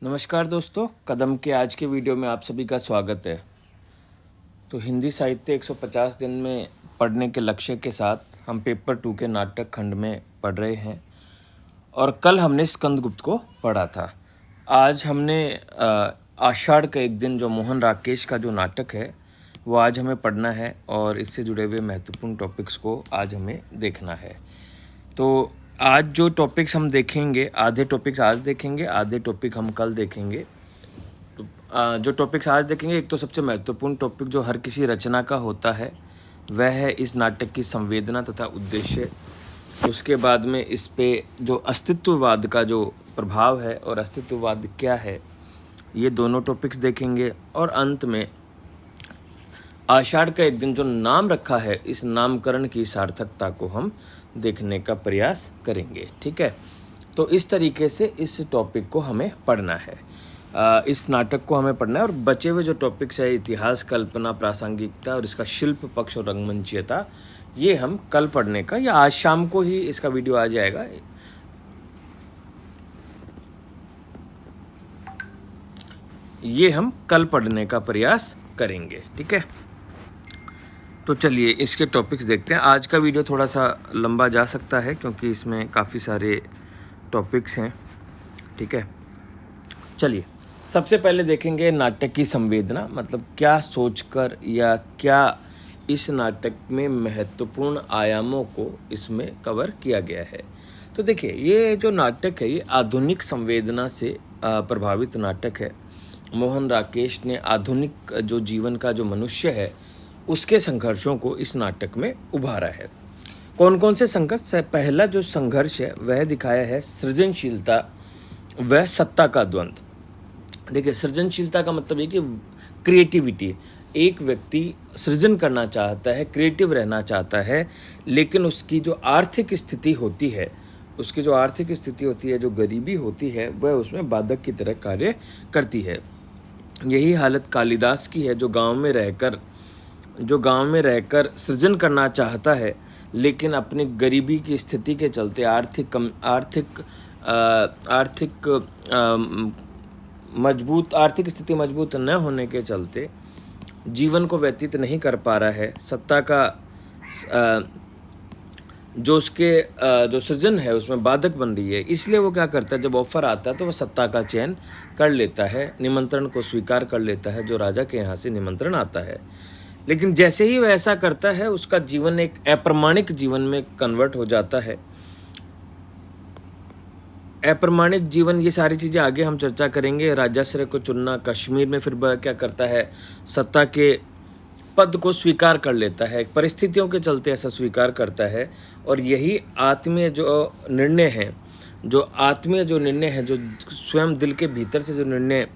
नमस्कार दोस्तों, कदम के आज के वीडियो में आप सभी का स्वागत है। तो हिंदी साहित्य 150 दिन में पढ़ने के लक्ष्य के साथ हम पेपर 2 के नाटक खंड में पढ़ रहे हैं और कल हमने स्कंदगुप्त को पढ़ा था। आज हमने आषाढ़ का एक दिन जो मोहन राकेश का जो नाटक है वो आज हमें पढ़ना है और इससे जुड़े हुए महत्वपूर्ण टॉपिक्स को आज हमें देखना है। तो आज जो टॉपिक्स हम देखेंगे, आधे टॉपिक्स आज देखेंगे, आधे टॉपिक हम कल देखेंगे। तो जो टॉपिक्स आज देखेंगे, एक तो सबसे महत्वपूर्ण टॉपिक जो हर किसी रचना का होता है वह है इस नाटक की संवेदना तथा उद्देश्य। उसके बाद में इस पे जो अस्तित्ववाद का जो प्रभाव है और अस्तित्ववाद क्या है, ये दोनों टॉपिक्स देखेंगे। और अंत में आषाढ़ का एक दिन जो नाम रखा है, इस नामकरण की सार्थकता को हम देखने का प्रयास करेंगे। ठीक है, तो इस तरीके से इस टॉपिक को हमें पढ़ना है, इस नाटक को हमें पढ़ना है। और बचे हुए जो टॉपिक्स है, इतिहास, कल्पना, प्रासंगिकता और इसका शिल्प पक्ष और रंगमंचीयता, ये हम कल पढ़ने का या आज शाम को ही इसका वीडियो आ जाएगा। ये हम कल पढ़ने का प्रयास करेंगे। ठीक है, तो चलिए इसके टॉपिक्स देखते हैं। आज का वीडियो थोड़ा सा लंबा जा सकता है क्योंकि इसमें काफ़ी सारे टॉपिक्स हैं। ठीक है, चलिए सबसे पहले देखेंगे नाटक की संवेदना, मतलब क्या सोचकर या क्या इस नाटक में महत्वपूर्ण आयामों को इसमें कवर किया गया है। तो देखिए, ये जो नाटक है ये आधुनिक संवेदना से प्रभावित नाटक है। मोहन राकेश ने आधुनिक जो जीवन का जो मनुष्य है उसके संघर्षों को इस नाटक में उभारा है। कौन कौन से संघर्ष है? पहला जो संघर्ष है वह दिखाया है सृजनशीलता व सत्ता का द्वंद्व। देखिए, सृजनशीलता का मतलब ये कि क्रिएटिविटी। एक व्यक्ति सृजन करना चाहता है, क्रिएटिव रहना चाहता है, लेकिन उसकी जो आर्थिक स्थिति होती है, जो गरीबी होती है, वह उसमें बाधक की तरह कार्य करती है। यही हालत कालिदास की है, जो गांव में रहकर सृजन करना चाहता है, लेकिन अपनी गरीबी की स्थिति के चलते आर्थिक स्थिति मजबूत न होने के चलते जीवन को व्यतीत नहीं कर पा रहा है। सत्ता का जो सृजन है उसमें बाधक बन रही है। इसलिए वो क्या करता है, जब ऑफर आता है तो वह सत्ता का चयन कर लेता है, निमंत्रण को स्वीकार कर लेता है जो राजा के यहाँ से निमंत्रण आता है। लेकिन जैसे ही वह ऐसा करता है, उसका जीवन एक अप्रमाणिक जीवन में कन्वर्ट हो जाता है। अप्रमाणिक जीवन, ये सारी चीज़ें आगे हम चर्चा करेंगे। राजाश्रय को चुनना, कश्मीर में फिर वह क्या करता है, सत्ता के पद को स्वीकार कर लेता है, परिस्थितियों के चलते ऐसा स्वीकार करता है। और यही आत्मीय जो निर्णय है, जो स्वयं दिल के भीतर से जो निर्णय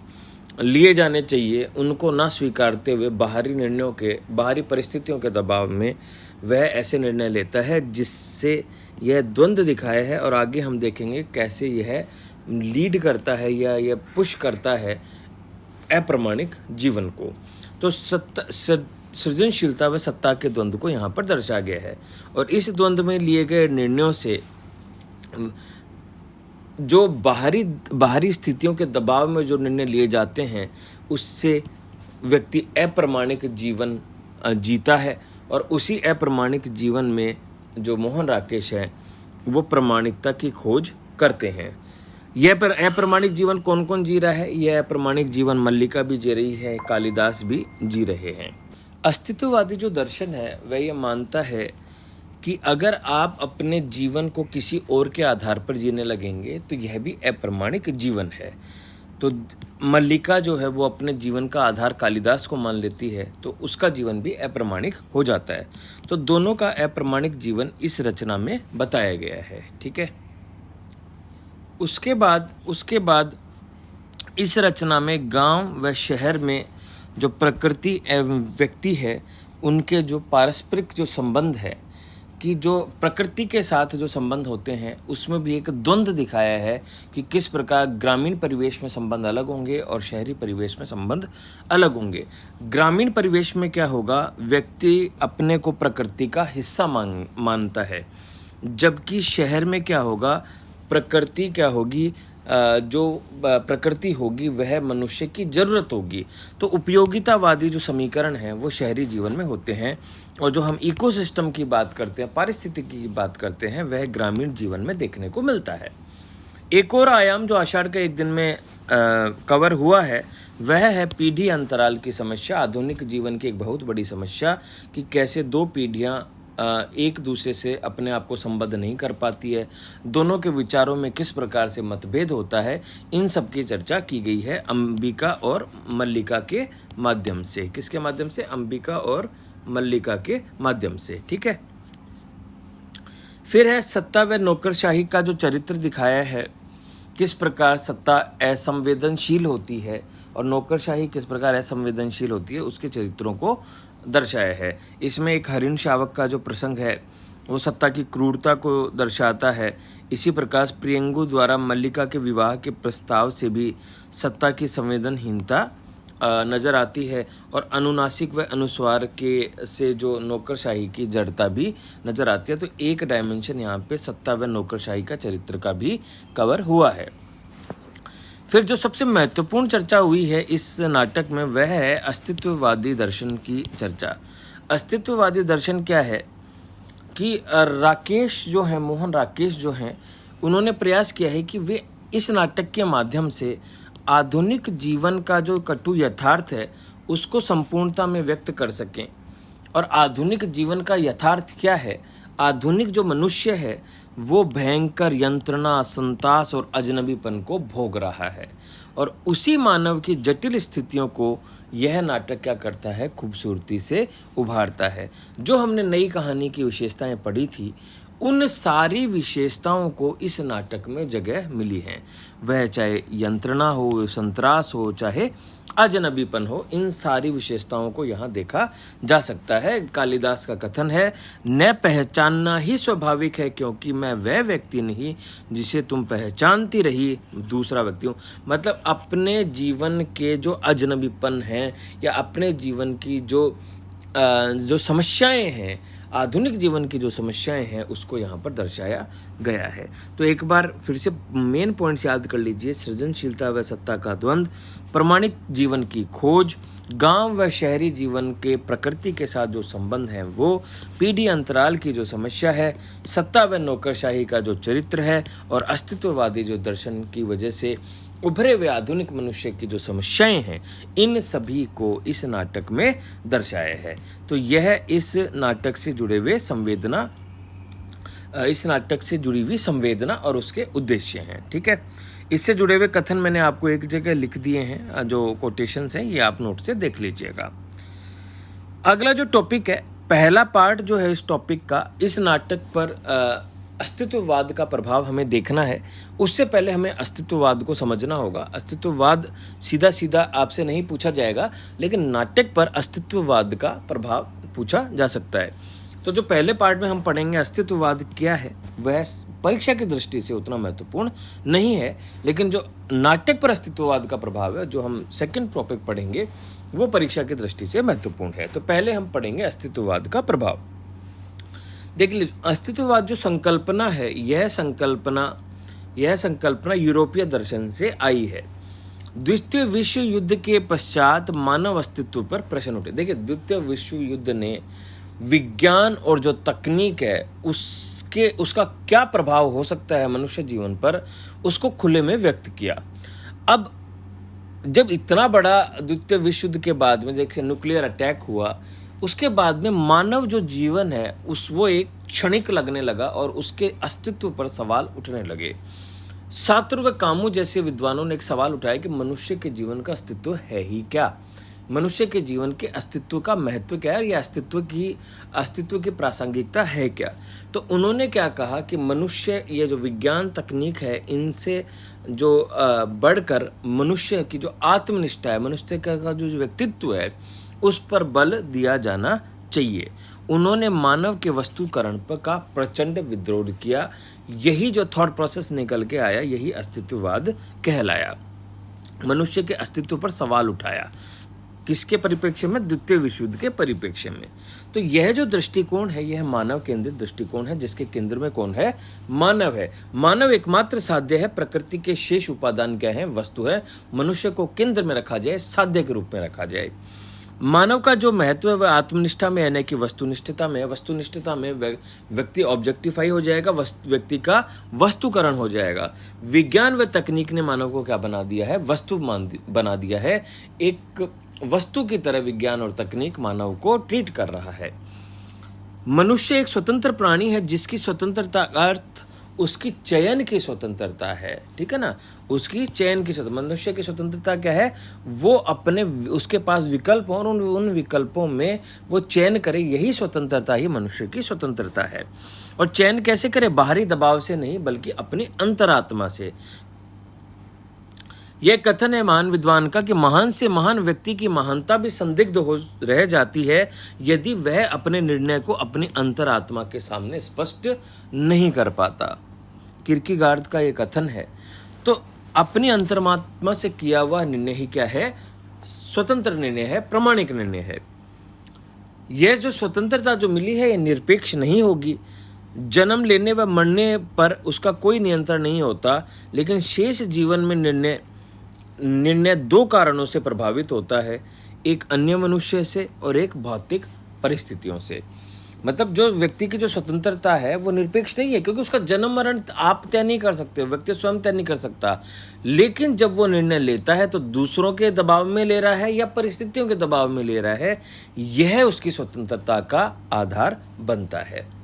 लिए जाने चाहिए, उनको ना स्वीकारते हुए बाहरी परिस्थितियों के दबाव में वह ऐसे निर्णय लेता है, जिससे यह द्वंद्व दिखाया है। और आगे हम देखेंगे कैसे यह लीड करता है या यह पुश करता है अप्रमाणिक जीवन को। तो सृजनशीलता व सत्ता के द्वंद्व को यहाँ पर दर्शाया गया है। और इस द्वंद्व में लिए गए निर्णयों से जो बाहरी स्थितियों के दबाव में जो निर्णय लिए जाते हैं, उससे व्यक्ति अप्रमाणिक जीवन जीता है। और उसी अप्रमाणिक जीवन में जो मोहन राकेश है वो प्रमाणिकता की खोज करते हैं। यह अप्रमाणिक जीवन कौन कौन जी रहा है? यह अप्रमाणिक जीवन मल्लिका भी जी रही है, कालिदास भी जी रहे हैं। अस्तित्ववादी जो दर्शन है वह ये मानता है कि अगर आप अपने जीवन को किसी और के आधार पर जीने लगेंगे तो यह भी अप्रमाणिक जीवन है। तो मल्लिका जो है वो अपने जीवन का आधार कालिदास को मान लेती है, तो उसका जीवन भी अप्रमाणिक हो जाता है। तो दोनों का अप्रमाणिक जीवन इस रचना में बताया गया है। ठीक है, उसके बाद इस रचना में गांव व शहर में जो प्रकृति एवं व्यक्ति है, उनके जो पारस्परिक जो संबंध है, कि जो प्रकृति के साथ जो संबंध होते हैं, उसमें भी एक द्वंद्व दिखाया है कि किस प्रकार ग्रामीण परिवेश में संबंध अलग होंगे और शहरी परिवेश में संबंध अलग होंगे। ग्रामीण परिवेश में क्या होगा, व्यक्ति अपने को प्रकृति का हिस्सा मानता है, जबकि शहर में क्या होगा, प्रकृति क्या होगी, जो प्रकृति होगी वह मनुष्य की ज़रूरत होगी। तो उपयोगितावादी जो समीकरण हैं वो शहरी जीवन में होते हैं, और जो हम इकोसिस्टम की बात करते हैं, पारिस्थितिकी की बात करते हैं, वह ग्रामीण जीवन में देखने को मिलता है। एक और आयाम जो आषाढ़ के एक दिन में कवर हुआ है वह है पीढ़ी अंतराल की समस्या। आधुनिक जीवन की एक बहुत बड़ी समस्या कि कैसे दो पीढ़ियां एक दूसरे से अपने आप को संबद्ध नहीं कर पाती है, दोनों के विचारों में किस प्रकार से मतभेद होता है, इन सब की चर्चा की गई है अंबिका और मल्लिका के माध्यम से। किसके माध्यम से? अंबिका और मल्लिका के माध्यम से। ठीक है। फिर है सत्ता व नौकरशाही का जो चरित्र दिखाया है, किस प्रकार सत्ता असंवेदनशील होती है और नौकरशाही किस प्रकार असंवेदनशील होती है, उसके चरित्रों को दर्शाया है। इसमें एक हरिण शावक का जो प्रसंग है वो सत्ता की क्रूरता को दर्शाता है। इसी प्रकार प्रियंगु द्वारा मल्लिका के विवाह के प्रस्ताव से भी सत्ता की संवेदनहीनता नज़र आती है, और अनुनासिक व अनुस्वार के से जो नौकरशाही की जड़ता भी नज़र आती है। तो एक डायमेंशन यहाँ पे सत्ता व नौकरशाही का चरित्र का भी कवर हुआ है। फिर जो सबसे महत्वपूर्ण चर्चा हुई है इस नाटक में वह है अस्तित्ववादी दर्शन की चर्चा। अस्तित्ववादी दर्शन क्या है कि राकेश जो है, मोहन राकेश जो हैं, उन्होंने प्रयास किया है कि वे इस नाटक के माध्यम से आधुनिक जीवन का जो कटु यथार्थ है उसको संपूर्णता में व्यक्त कर सकें। और आधुनिक जीवन का यथार्थ क्या है? आधुनिक जो मनुष्य है वो भयंकर यंत्रणा, संतास और अजनबीपन को भोग रहा है, और उसी मानव की जटिल स्थितियों को यह नाटक क्या करता है? खूबसूरती से उभारता है। जो हमने नई कहानी की विशेषताएं पढ़ी थी उन सारी विशेषताओं को इस नाटक में जगह मिली है। वह चाहे यंत्रणा हो, संत्रास हो, चाहे अजनबीपन हो, इन सारी विशेषताओं को यहाँ देखा जा सकता है। कालिदास का कथन है, न पहचानना ही स्वाभाविक है क्योंकि मैं वह व्यक्ति नहीं जिसे तुम पहचानती रही दूसरा व्यक्ति हूँ। मतलब अपने जीवन के जो अजनबीपन हैं या अपने जीवन की जो समस्याएं हैं, आधुनिक जीवन की जो समस्याएं हैं, उसको यहाँ पर दर्शाया गया है। तो एक बार फिर से मेन पॉइंट्स याद कर लीजिए। सृजनशीलता व सत्ता का द्वंद्व, प्रमाणिक जीवन की खोज, गांव व शहरी जीवन के प्रकृति के साथ जो संबंध है वो, पीढ़ी अंतराल की जो समस्या है, सत्ता व नौकरशाही का जो चरित्र है, और अस्तित्ववादी जो दर्शन की वजह से उभरे हुए आधुनिक मनुष्य की जो समस्याएं हैं, इन सभी को इस नाटक में दर्शाया है। तो यह इस नाटक से जुड़ी हुई संवेदना और उसके उद्देश्य हैं। ठीक है। इससे जुड़े हुए कथन मैंने आपको एक जगह लिख दिए हैं, जो कोटेशंस हैं, ये आप नोट से देख लीजिएगा। अगला जो टॉपिक है, पहला पार्ट जो है इस टॉपिक का, इस नाटक पर अस्तित्ववाद का प्रभाव हमें देखना है। उससे पहले हमें अस्तित्ववाद को समझना होगा। अस्तित्ववाद सीधा सीधा आपसे नहीं पूछा जाएगा, लेकिन नाटक पर अस्तित्ववाद का प्रभाव पूछा जा सकता है। तो जो पहले पार्ट में हम पढ़ेंगे अस्तित्ववाद क्या है, वह परीक्षा की दृष्टि से उतना महत्वपूर्ण नहीं है, लेकिन जो नाटक पर अस्तित्ववाद का प्रभाव है, जो हम सेकंड टॉपिक पढ़ेंगे, वो परीक्षा की दृष्टि से महत्वपूर्ण है। तो पहले हम पढ़ेंगे अस्तित्ववाद का प्रभाव। देख लीजिए, अस्तित्ववाद जो संकल्पना है, यह संकल्पना यूरोपीय दर्शन से आई है। द्वितीय विश्व युद्ध के पश्चात मानव अस्तित्व पर प्रश्न उठे। देखिए, द्वितीय विश्व युद्ध ने विज्ञान और जो तकनीक है उसका क्या प्रभाव हो सकता है मनुष्य जीवन पर, उसको खुले में व्यक्त किया। अब जब इतना बड़ा द्वितीय विश्व युद्ध के बाद में जैसे न्यूक्लियर अटैक हुआ, उसके बाद में मानव जो जीवन है वो एक क्षणिक लगने लगा और उसके अस्तित्व पर सवाल उठने लगे। सार्त्र व कामू जैसे विद्वानों ने एक सवाल उठाया कि मनुष्य के जीवन का अस्तित्व है ही क्या, मनुष्य के जीवन के अस्तित्व का महत्व क्या है, या अस्तित्व की प्रासंगिकता है क्या। तो उन्होंने क्या कहा कि मनुष्य, ये जो विज्ञान तकनीक है, इनसे जो बढ़कर मनुष्य की जो आत्मनिष्ठा है, मनुष्य का जो व्यक्तित्व है, उस पर बल दिया जाना चाहिए। उन्होंने मानव के वस्तुकरण पर का प्रचंड विद्रोह किया। यही जो थॉट प्रोसेस निकल के आया, यही अस्तित्ववाद कहलाया। मनुष्य के अस्तित्व पर सवाल उठाया किसके परिप्रेक्ष्य में? द्वितीय विश्व युद्ध के परिप्रेक्ष्य में। तो यह जो दृष्टिकोण है यह मानव केंद्रित दृष्टिकोण है, जिसके केंद्र में कौन है? मानव है। मानव एकमात्र साध्य है, प्रकृति के शेष उपादान क्या है? वस्तु है। मनुष्य को केंद्र में रखा जाए, साध्य के रूप में रखा जाए। मानव का जो महत्व है वह आत्मनिष्ठा में यानी कि वस्तुनिष्ठता में है। वस्तुनिष्ठता में व्यक्ति ऑब्जेक्टिफाई हो जाएगा, व्यक्ति का वस्तुकरण हो जाएगा। विज्ञान व तकनीक ने मानव को क्या बना दिया है? वस्तु बना दिया है। एक वस्तु की तरह विज्ञान और तकनीक मानव को ट्रीट कर रहा है। मनुष्य एक स्वतंत्र प्राणी है, जिसकी स्वतंत्रता का अर्थ उसकी चयन की स्वतंत्रता है, ठीक है ना? उसकी चयन की स्वतंत्रता। मनुष्य की स्वतंत्रता क्या है? वो अपने उसके पास विकल्प और उन विकल्पों में वो चयन करे, यही स्वतंत्रता ही मनुष्य की स्वतंत्रता है। और चयन कैसे करे? बाहरी दबाव से नहीं, बल्कि अपनी अंतरात्मा से। यह कथन है महान विद्वान का कि महान से महान व्यक्ति की महानता भी संदिग्ध हो रह जाती है यदि वह अपने निर्णय को अपनी अंतरात्मा के सामने स्पष्ट नहीं कर पाता। किरकेगार्ड का ये कथन है। तो अपनी अंतरात्मा से किया हुआ निर्णय ही क्या है? स्वतंत्र निर्णय है, प्रामाणिक निर्णय है। यह जो स्वतंत्रता जो मिली है, यह निरपेक्ष नहीं होगी। जन्म लेने व मरने पर उसका कोई नियंत्रण नहीं होता, लेकिन शेष जीवन में निर्णय दो कारणों से प्रभावित होता है, एक अन्य मनुष्य से और एक भौतिक परिस्थितियों से। मतलब जो व्यक्ति की जो स्वतंत्रता है वो निरपेक्ष नहीं है, क्योंकि उसका जन्म मरण आप तय नहीं कर सकते, व्यक्ति स्वयं तय नहीं कर सकता। लेकिन जब वो निर्णय लेता है तो दूसरों के दबाव में ले रहा है या परिस्थितियों के दबाव में ले रहा है, यह उसकी स्वतंत्रता का आधार बनता है।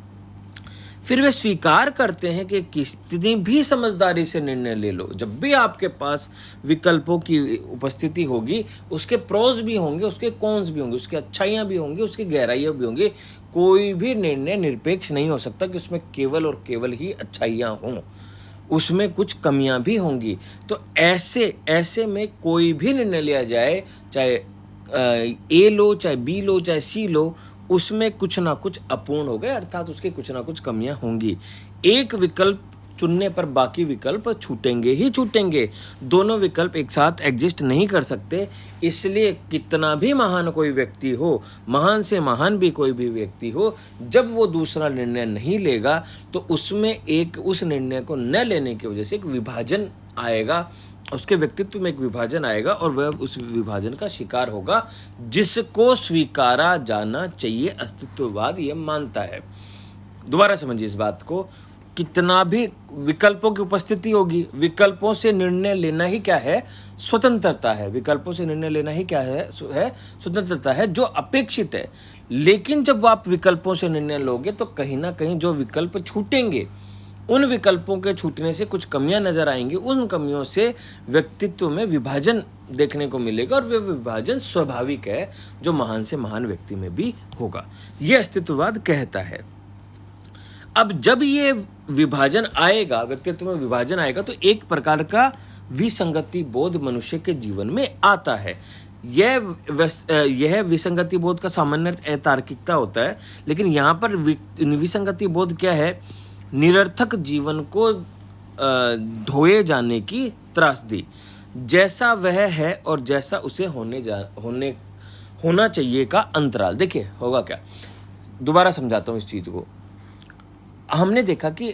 फिर वे स्वीकार करते हैं कि कितनी भी समझदारी से निर्णय ले लो, जब भी आपके पास विकल्पों की उपस्थिति होगी, उसके प्रोज भी होंगे, उसके कॉन्स भी होंगे, उसकी अच्छाइयाँ भी होंगी, उसकी गहराइयाँ भी होंगी। कोई भी निर्णय निरपेक्ष नहीं हो सकता कि उसमें केवल और केवल ही अच्छाइयाँ हों, उसमें कुछ कमियाँ भी होंगी। तो ऐसे में कोई भी निर्णय लिया जाए, चाहे ए लो, चाहे बी लो, चाहे सी लो, उसमें कुछ ना कुछ अपूर्ण हो गए, अर्थात उसके कुछ ना कुछ कमियां होंगी। एक विकल्प चुनने पर बाकी विकल्प छूटेंगे ही छूटेंगे। दोनों विकल्प एक साथ एग्जिस्ट नहीं कर सकते। इसलिए कितना भी महान कोई व्यक्ति हो, महान से महान भी कोई भी व्यक्ति हो, जब वो दूसरा निर्णय नहीं लेगा तो उसमें उस निर्णय को न लेने की वजह से एक विभाजन आएगा, उसके व्यक्तित्व में एक विभाजन आएगा और वह उस विभाजन का शिकार होगा, जिसको स्वीकारा जाना चाहिए। अस्तित्ववाद यह मानता है। दोबारा समझिए इस बात को, कितना भी विकल्पों की उपस्थिति होगी, विकल्पों से निर्णय लेना ही क्या है? स्वतंत्रता है। विकल्पों से निर्णय लेना ही क्या है स्वतंत्रता है, जो अपेक्षित है। लेकिन जब आप विकल्पों से निर्णय लोगे तो कहीं ना कहीं जो विकल्प छूटेंगे, उन विकल्पों के छूटने से कुछ कमियां नजर आएंगी। उन कमियों से व्यक्तित्व में विभाजन देखने को मिलेगा और वह विभाजन स्वाभाविक है, जो महान से महान व्यक्ति में भी होगा, यह अस्तित्ववाद कहता है। अब जब ये विभाजन आएगा, व्यक्तित्व में विभाजन आएगा, तो एक प्रकार का विसंगति बोध मनुष्य के जीवन में आता है। यह विसंगति बोध का सामान्य अतार्किकता होता है, लेकिन यहाँ पर विसंगति बोध क्या है? निरर्थक जीवन को ढोए जाने की त्रासदी। जैसा वह है और जैसा उसे होना चाहिए का अंतराल। देखिए होगा क्या, दोबारा समझाता हूँ इस चीज़ को। हमने देखा कि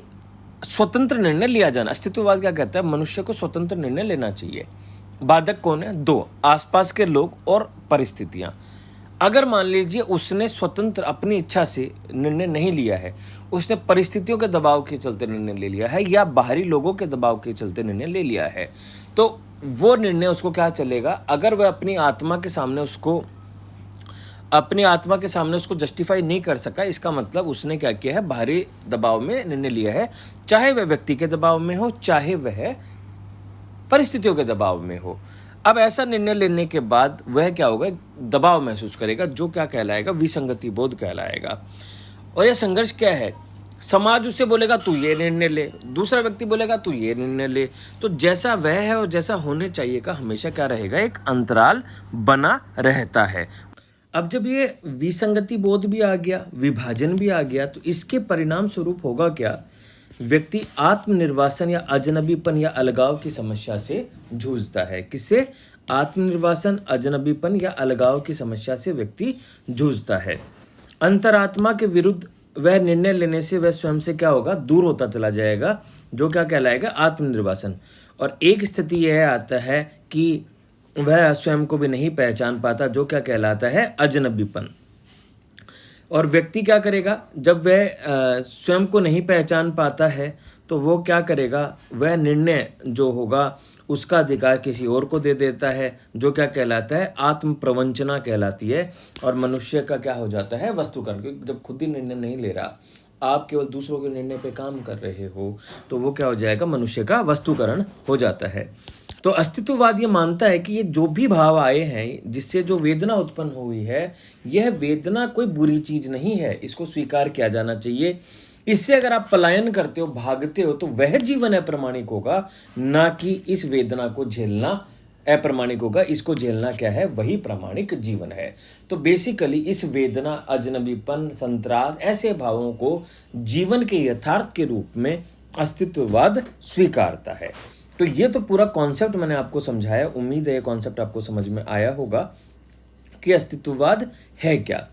स्वतंत्र निर्णय लिया जाना, अस्तित्ववाद क्या कहता है? मनुष्य को स्वतंत्र निर्णय लेना चाहिए। बाधक कौन है? दो, आसपास के लोग और परिस्थितियाँ। अगर मान लीजिए उसने स्वतंत्र अपनी इच्छा से निर्णय नहीं लिया है, उसने परिस्थितियों के दबाव के चलते निर्णय ले लिया है या बाहरी लोगों के दबाव के चलते निर्णय ले लिया है, तो वो निर्णय उसको क्या चलेगा? अगर वह अपनी आत्मा के सामने उसको जस्टिफाई नहीं कर सका, इसका मतलब उसने क्या किया है? बाहरी दबाव में निर्णय लिया है, चाहे वह व्यक्ति के दबाव में हो, चाहे वह परिस्थितियों के दबाव में हो। अब ऐसा निर्णय लेने के बाद वह क्या होगा? दबाव महसूस करेगा, जो क्या कहलाएगा? विसंगति बोध कहलाएगा। और यह संघर्ष क्या है? समाज उसे बोलेगा तू ये निर्णय ले, दूसरा व्यक्ति बोलेगा तू ये निर्णय ले। तो जैसा वह है और जैसा होने चाहिए का हमेशा क्या रहेगा? एक अंतराल बना रहता है। अब जब ये विसंगति बोध भी आ गया, विभाजन भी आ गया, तो इसके परिणाम स्वरूप होगा क्या? व्यक्ति आत्मनिर्वासन या अजनबीपन या अलगाव की समस्या से जूझता है। किससे? आत्मनिर्वासन, अजनबीपन या अलगाव की समस्या से व्यक्ति जूझता है। अंतरात्मा के विरुद्ध वह निर्णय लेने से वह स्वयं से क्या होगा, दूर होता चला जाएगा, जो क्या कहलाएगा, आत्मनिर्वासन। और एक स्थिति यह आता है कि वह स्वयं को भी नहीं पहचान पाता, जो क्या कहलाता है, अजनबीपन। और व्यक्ति क्या करेगा, जब वह स्वयं को नहीं पहचान पाता है तो वो क्या करेगा, वह निर्णय जो होगा उसका अधिकार किसी और को दे देता है, जो क्या कहलाता है, आत्म प्रवंचना कहलाती है। और मनुष्य का क्या हो जाता है, वस्तुकरण। क्योंकि जब खुद ही निर्णय नहीं ले रहा, आप केवल दूसरों के निर्णय पे काम कर रहे हो, तो वो क्या हो जाएगा, मनुष्य का वस्तुकरण हो जाता है। तो अस्तित्ववाद ये मानता है कि ये जो भी भाव आए हैं, जिससे जो वेदना उत्पन्न हुई है, यह वेदना कोई बुरी चीज नहीं है, इसको स्वीकार किया जाना चाहिए। इससे अगर आप पलायन करते हो, भागते हो, तो वह जीवन अप्रामाणिक होगा, ना कि इस वेदना को झेलना अप्रामाणिक होगा। इसको झेलना क्या है, वही प्रामाणिक जीवन है। तो बेसिकली इस वेदना, अजनबीपन, संतरास, ऐसे भावों को जीवन के यथार्थ के रूप में अस्तित्ववाद स्वीकारता है। तो ये तो पूरा कॉन्सेप्ट मैंने आपको समझाया। उम्मीद है ये कॉन्सेप्ट आपको समझ में आया होगा कि अस्तित्ववाद है क्या।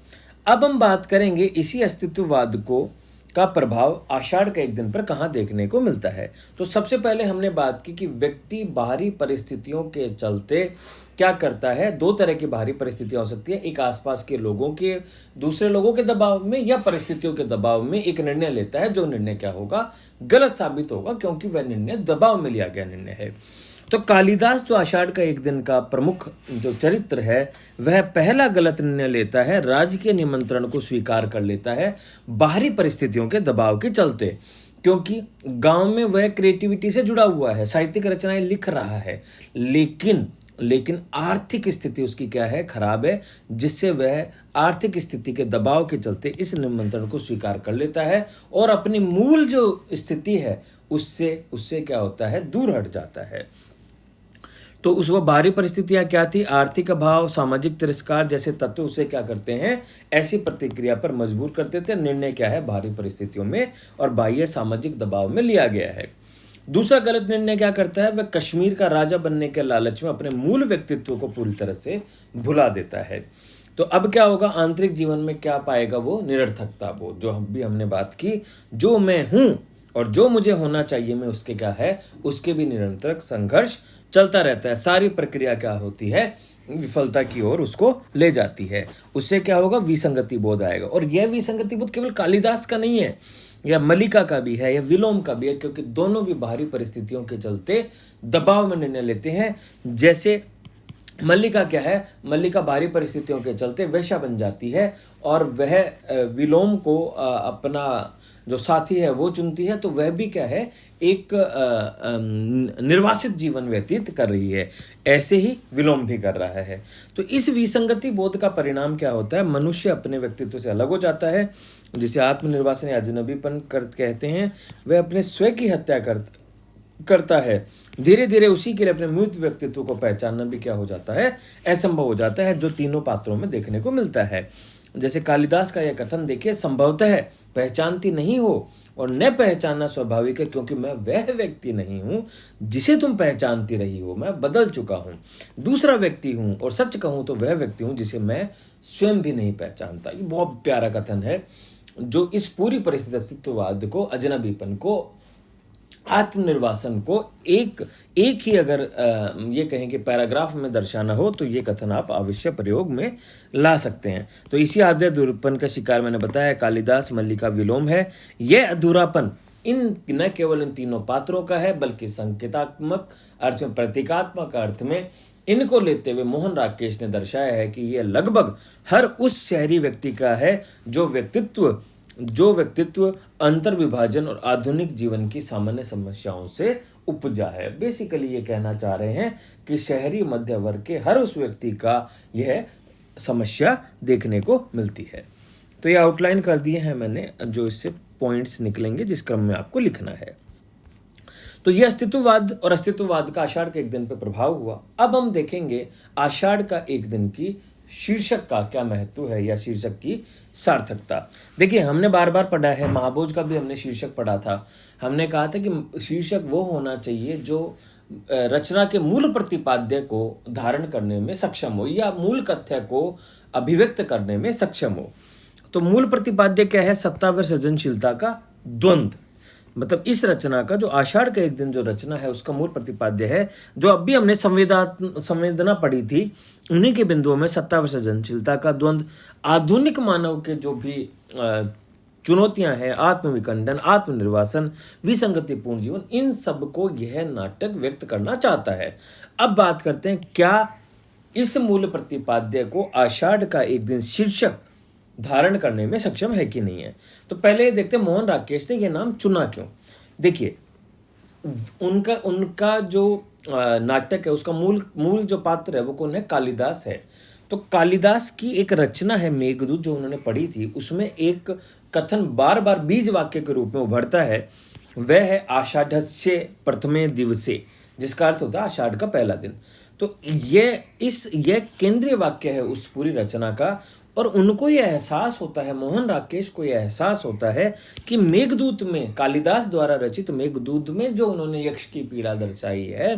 अब हम बात करेंगे इसी अस्तित्ववाद को का प्रभाव आषाढ़ के एक दिन पर कहाँ देखने को मिलता है। तो सबसे पहले हमने बात की कि व्यक्ति बाहरी परिस्थितियों के चलते क्या करता है, दो तरह की बाहरी परिस्थितियां हो सकती है। एक आसपास के लोगों के, दूसरे लोगों के दबाव में या परिस्थितियों के दबाव में एक निर्णय लेता है, जो निर्णय क्या होगा, गलत साबित होगा, क्योंकि वह निर्णय दबाव में लिया गया निर्णय है। तो कालिदास जो आषाढ़ का एक दिन का प्रमुख जो चरित्र है, वह पहला गलत निर्णय लेता है, राजकीय निमंत्रण को स्वीकार कर लेता है बाहरी परिस्थितियों के दबाव के चलते। क्योंकि गांव में वह क्रिएटिविटी से जुड़ा हुआ है, साहित्यिक रचनाएं लिख रहा है, लेकिन आर्थिक स्थिति उसकी क्या है, खराब है, जिससे वह आर्थिक स्थिति के दबाव के चलते इस निमंत्रण को स्वीकार कर लेता है और अपनी मूल जो स्थिति है उससे क्या होता है, दूर हट जाता है। तो उस वो बाहरी परिस्थितियां क्या थी, आर्थिक अभाव, सामाजिक तिरस्कार जैसे तत्व उसे क्या करते हैं, ऐसी प्रतिक्रिया पर मजबूर करते थे। निर्णय क्या है, बाहरी परिस्थितियों में और बाह्य सामाजिक दबाव में लिया गया है। दूसरा गलत निर्णय क्या करता है, वह कश्मीर का राजा बनने के लालच में अपने मूल व्यक्तित्व को पूरी तरह से भुला देता है। तो अब क्या होगा, आंतरिक जीवन में क्या पाएगा, वो निरर्थकता बोध, जो भी हमने बात की, जो मैं हूं और जो मुझे होना चाहिए मैं उसके क्या है, उसके भी निरंतर संघर्ष चलता रहता है। सारी प्रक्रिया क्या होती है, विफलता की ओर उसको ले जाती है। उससे क्या होगा, विसंगति बोध आएगा। और यह विसंगति बोध केवल कालिदास का नहीं है, या मल्लिका का भी है, या विलोम का भी है, क्योंकि दोनों भी बाहरी परिस्थितियों के चलते दबाव में निर्णय लेते हैं। जैसे मल्लिका क्या है, मल्लिका बाहरी परिस्थितियों के चलते वेश्या बन जाती है और वह विलोम को अपना जो साथी है वो चुनती है, तो वह भी क्या है, एक निर्वासित जीवन व्यतीत कर रही है। ऐसे ही विलोम भी कर रहा है। तो इस विसंगति बोध का परिणाम क्या होता है, मनुष्य अपने व्यक्तित्व से अलग हो जाता है, जिसे आत्मनिर्वासन या अजनबीपन कहते हैं। वह अपने स्वयं की हत्या करता है। धीरे धीरे उसी के लिए अपने मूर्त व्यक्तित्व को पहचानना भी क्या हो जाता है, असंभव हो जाता है, जो तीनों पात्रों में देखने को मिलता है। जैसे कालिदास का यह कथन देखिए, संभवतः पहचानती नहीं हो और न पहचानना स्वाभाविक है, क्योंकि मैं वह व्यक्ति नहीं हूं जिसे तुम पहचानती रही हो, मैं बदल चुका हूं, दूसरा व्यक्ति हूं। और सच कहूं तो वह व्यक्ति हूं जिसे मैं स्वयं भी नहीं पहचानता। ये बहुत प्यारा कथन है, जो इस पूरी परिस्थिति अस्तित्ववाद को, अजनबीपन को, आत्मनिर्वासन को एक ही अगर ये कहें कि पैराग्राफ में दर्शाना हो, तो ये कथन आप अवश्य प्रयोग में ला सकते हैं। तो इसी आद्य अधूरापन का शिकार मैंने बताया कालिदास, मल्लिका, विलोम है। यह अधूरापन न केवल इन तीनों पात्रों का है, बल्कि संकेतात्मक अर्थ में, प्रतीकात्मक अर्थ में इनको लेते हुए मोहन राकेश ने दर्शाया है कि यह लगभग हर उस शहरी व्यक्ति का है जो व्यक्तित्व अंतर्विभाजन और आधुनिक जीवन की सामान्य समस्याओं से उपजा है। बेसिकली ये कहना चाह रहे हैं कि शहरी मध्य वर्ग के हर उस व्यक्ति का यह समस्या देखने को मिलती है। तो ये आउटलाइन कर दिए हैं मैंने, जो इससे पॉइंट्स निकलेंगे जिस क्रम में आपको लिखना है। तो ये अस्तित्ववाद और अस्तित्ववाद का आषाढ़ के एक दिन पर प्रभाव हुआ। अब हम देखेंगे आषाढ़ का एक दिन की शीर्षक का क्या महत्व है, या शीर्षक की सार्थकता। देखिए, हमने बार बार पढ़ा है, महाभोज का भी हमने शीर्षक पढ़ा था। हमने कहा था कि शीर्षक वो होना चाहिए जो रचना के मूल प्रतिपाद्य को धारण करने में सक्षम हो या मूल कथ्य को अभिव्यक्त करने में सक्षम हो। तो मूल प्रतिपाद्य क्या है? सत्ता व सृजनशीलता का द्वंद्व। मतलब इस रचना का जो आषाढ़ का एक दिन जो रचना है उसका मूल प्रतिपाद्य है, जो अब भी हमने संवेदना पढ़ी थी, उन्हीं के बिंदुओं में सत्ता व सृजनशीलता का द्वंद्व, आधुनिक मानव के जो भी चुनौतियां हैं, आत्मविखंडन, आत्मनिर्वासन, विसंगतिपूर्ण जीवन, इन सब को यह नाटक व्यक्त करना चाहता है। अब बात करते हैं क्या इस मूल प्रतिपाद्य को आषाढ़ का एक दिन शीर्षक धारण करने में सक्षम है कि नहीं है। तो पहले देखते हैं मोहन राकेश ने यह नाम चुना क्यों। देखिए, उनका जो नाटक है उसका मूल जो पात्र है वो कौन है? कालिदास है। तो कालिदास की एक रचना है मेघदूत जो उन्होंने पढ़ी थी, उसमें एक कथन बार बार बीज वाक्य के रूप में उभरता है, वह है आषाढ़स्य प्रथमे दिवसे, जिसका अर्थ होता है आषाढ़ का पहला दिन। तो यह केंद्रीय वाक्य है उस पूरी रचना का, और उनको यह एहसास होता है, मोहन राकेश को यह एहसास होता है कि मेघदूत में, कालिदास द्वारा रचित मेघदूत में जो उन्होंने यक्ष की पीड़ा दर्शाई है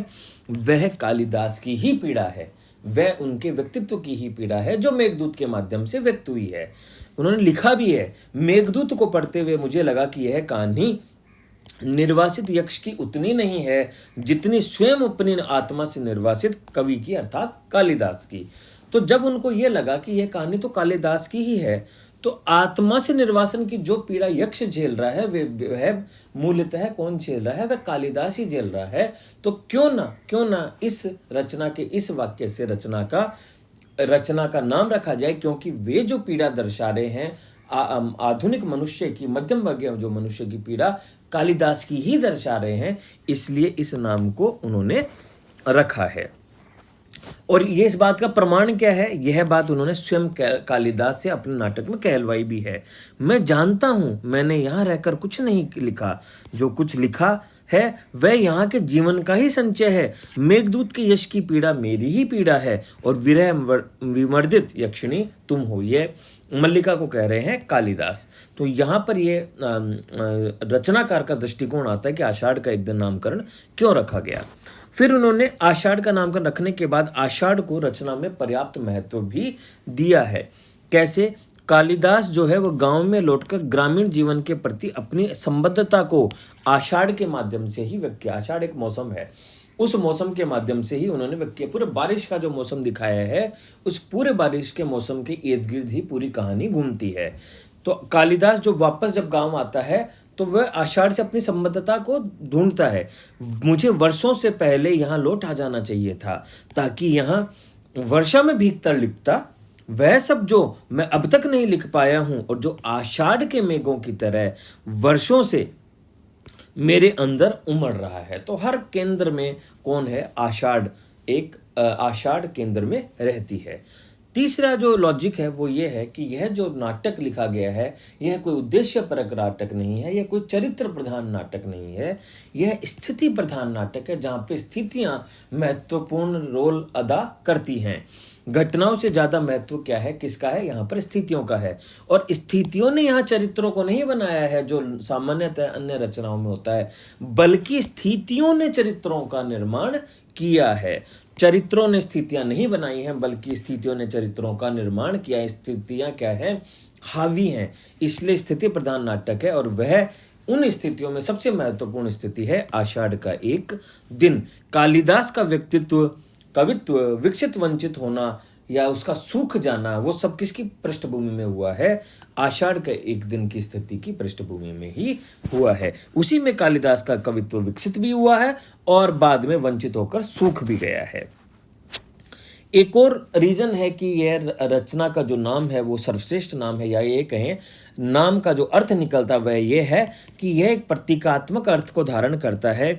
वह कालिदास की ही पीड़ा है, वह उनके व्यक्तित्व की ही पीड़ा है जो मेघदूत के माध्यम से व्यक्त हुई है। उन्होंने लिखा भी है, मेघदूत को पढ़ते हुए मुझे लगा कि यह कहानी निर्वासित यक्ष की उतनी नहीं है जितनी स्वयं अपनी आत्मा से निर्वासित कवि की अर्थात कालिदास की। तो जब उनको ये लगा कि यह कहानी तो कालिदास की ही है, तो आत्मा से निर्वासन की जो पीड़ा यक्ष झेल रहा है वह मूलतः कौन झेल रहा है? वह कालिदास ही झेल रहा है। तो क्यों ना इस रचना के इस वाक्य से रचना का नाम रखा जाए, क्योंकि वे जो पीड़ा दर्शा रहे हैं आधुनिक मनुष्य की, मध्यम वर्गीय जो मनुष्य की पीड़ा कालिदास की ही दर्शा रहे हैं, इसलिए इस नाम को उन्होंने रखा है। और ये इस बात का प्रमाण क्या है? यह बात उन्होंने स्वयं कालिदास से अपने नाटक में कहलवाई भी है। मैं जानता हूं मैंने यहाँ रहकर कुछ नहीं लिखा, जो कुछ लिखा है वह यहाँ के जीवन का ही संचय है। मेघदूत के यश की पीड़ा मेरी ही पीड़ा है और विरह विमर्दित यक्षिणी तुम हो। ये मल्लिका को कह रहे हैं कालिदास। तो यहाँ पर ये रचनाकार का दृष्टिकोण आता है कि आषाढ़ का एक दिन नामकरण क्यों रखा गया। फिर उन्होंने आषाढ़ का नामकरण रखने के बाद आषाढ़ को रचना में पर्याप्त महत्व भी दिया है। कैसे? कालिदास जो है वो गांव में लौटकर ग्रामीण जीवन के प्रति अपनी संबद्धता को आषाढ़ के माध्यम से ही व्यक्त किया। आषाढ़ एक मौसम है, उस मौसम के माध्यम से ही उन्होंने व्यक्त किया। पूरे बारिश का जो मौसम दिखाया है, उस पूरे बारिश के मौसम के इर्द गिर्द ही पूरी कहानी घूमती है। तो कालिदास जो वापस जब गांव आता है तो वह आषाढ़ से अपनी संबद्धता को ढूंढता है। मुझे वर्षों से पहले यहाँ लौट आ जाना चाहिए था, ताकि यहाँ वर्षा में भीगता लिखता वह सब जो मैं अब तक नहीं लिख पाया हूँ, और जो आषाढ़ के मेघों की तरह वर्षों से मेरे अंदर उमड़ रहा है। तो हर केंद्र में कौन है? आषाढ़। एक आषाढ़ केंद्र में रहती है। तीसरा जो लॉजिक है वो ये है कि यह जो नाटक लिखा गया है यह कोई उद्देश्यपरक नाटक नहीं है, यह कोई चरित्र प्रधान नाटक नहीं है, यह स्थिति प्रधान नाटक है, जहाँ पे स्थितियाँ महत्वपूर्ण रोल अदा करती हैं। घटनाओं से ज्यादा महत्व क्या है? किसका है? यहाँ पर स्थितियों का है। और स्थितियों ने यहाँ चरित्रों को नहीं बनाया है जो सामान्यतः अन्य रचनाओं में होता है, बल्कि स्थितियों ने चरित्रों का निर्माण किया है। चरित्रों ने स्थितियां नहीं बनाई हैं, बल्कि स्थितियों ने चरित्रों का निर्माण किया है। स्थितियां क्या है? हावी हैं। इसलिए स्थिति प्रधान नाटक है, और वह उन स्थितियों में सबसे महत्वपूर्ण स्थिति है आषाढ़ का एक दिन। कालिदास का व्यक्तित्व, कवित्व, विकसित वंचित होना या उसका सूख जाना, वो सब किसकी पृष्ठभूमि में हुआ है? आषाढ़ के एक दिन की स्थिति की पृष्ठभूमि में ही हुआ है। उसी में कालिदास का कवित्व विकसित भी हुआ है और बाद में वंचित होकर सूख भी गया है। एक और रीजन है कि यह रचना का जो नाम है वो सर्वश्रेष्ठ नाम है, या ये कहें नाम का जो अर्थ निकलता वह ये है कि यह एक प्रतीकात्मक अर्थ को धारण करता है,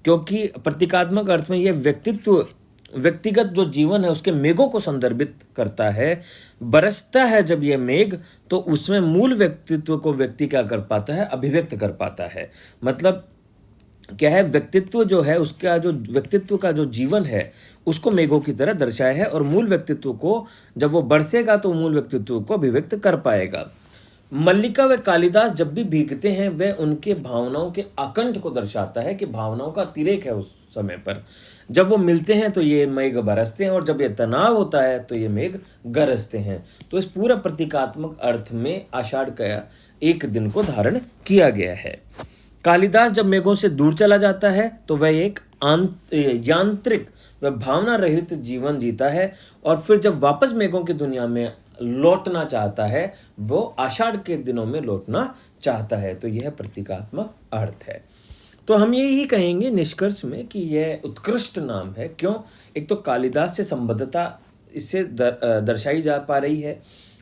क्योंकि प्रतीकात्मक अर्थ में यह व्यक्तिगत जो जीवन है उसके मेघों को संदर्भित करता है। बरसता है जब यह मेघ, तो उसमें मूल व्यक्तित्व को व्यक्ति क्या कर पाता है? अभिव्यक्त कर पाता है। मतलब क्या है? व्यक्तित्व जो है उसका जो व्यक्तित्व का जो जीवन है उसको मेघों की तरह दर्शाया है, और मूल व्यक्तित्व को जब वो बरसेगा तो मूल व्यक्तित्व को अभिव्यक्त कर पाएगा। मल्लिका व कालिदास जब भी भीगते हैं वह उनके भावनाओं के आकंठ को दर्शाता है, कि भावनाओं का अतिरेक है समय पर। जब वो मिलते हैं तो ये मेघ बरसते हैं, और जब ये तनाव होता है तो ये मेघ गरजते हैं। तो इस पूरा प्रतीकात्मक अर्थ में आषाढ़ का एक दिन को धारण किया गया है। कालिदास जब मेघों से दूर चला जाता है तो वह एक यांत्रिक व भावना रहित जीवन जीता है, और फिर जब वापस मेघों की दुनिया में लौटना चाहता है, वो आषाढ़ के दिनों में लौटना चाहता है। तो यह प्रतीकात्मक अर्थ है। तो हम यही कहेंगे निष्कर्ष में कि यह उत्कृष्ट नाम है। क्यों? एक तो कालिदास से संबद्धता इससे दर्शाई जा पा रही है।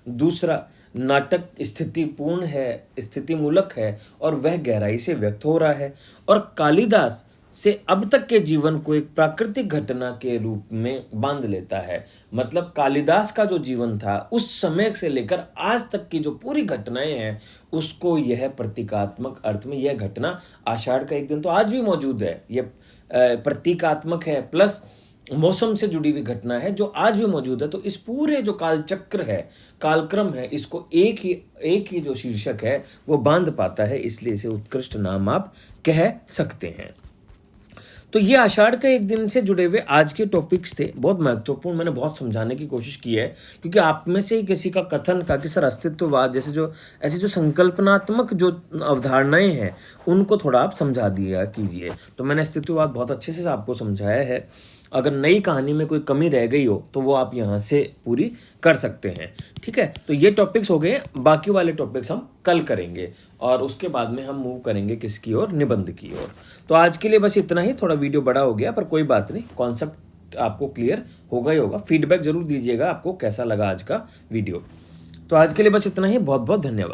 दूसरा, नाटक स्थितिपूर्ण है, स्थितिमूलक है, और वह गहराई से व्यक्त हो रहा है। और कालिदास से अब तक के जीवन को एक प्राकृतिक घटना के रूप में बांध लेता है। मतलब कालिदास का जो जीवन था उस समय से लेकर आज तक की जो पूरी घटनाएं हैं, उसको यह प्रतीकात्मक अर्थ में, यह घटना आषाढ़ का एक दिन तो आज भी मौजूद है, यह प्रतीकात्मक है, प्लस मौसम से जुड़ी हुई घटना है जो आज भी मौजूद है। तो इस पूरे जो कालचक्र है, कालक्रम है, इसको एक ही जो शीर्षक है वो बांध पाता है, इसलिए इसे उत्कृष्ट नाम आप कह सकते हैं। तो ये आषाढ़ के एक दिन से जुड़े हुए आज के टॉपिक्स थे, बहुत महत्वपूर्ण। मैंने बहुत समझाने की कोशिश की है, क्योंकि आप में से ही किसी का कथन था कि सर अस्तित्ववाद जैसे जो ऐसी जो संकल्पनात्मक जो अवधारणाएं हैं उनको थोड़ा आप समझा दिया कीजिए। तो मैंने अस्तित्ववाद बहुत अच्छे से आपको समझाया है। अगर नई कहानी में कोई कमी रह गई हो तो वो आप यहाँ से पूरी कर सकते हैं। ठीक है, तो ये टॉपिक्स हो गए। बाकी वाले टॉपिक्स हम कल करेंगे, और उसके बाद में हम मूव करेंगे किसकी ओर? निबंध की ओर। तो आज के लिए बस इतना ही। थोड़ा वीडियो बड़ा हो गया, पर कोई बात नहीं, कॉन्सेप्ट आपको क्लियर होगा ही होगा। फीडबैक जरूर दीजिएगा आपको कैसा लगा आज का वीडियो। तो आज के लिए बस इतना ही। बहुत बहुत धन्यवाद।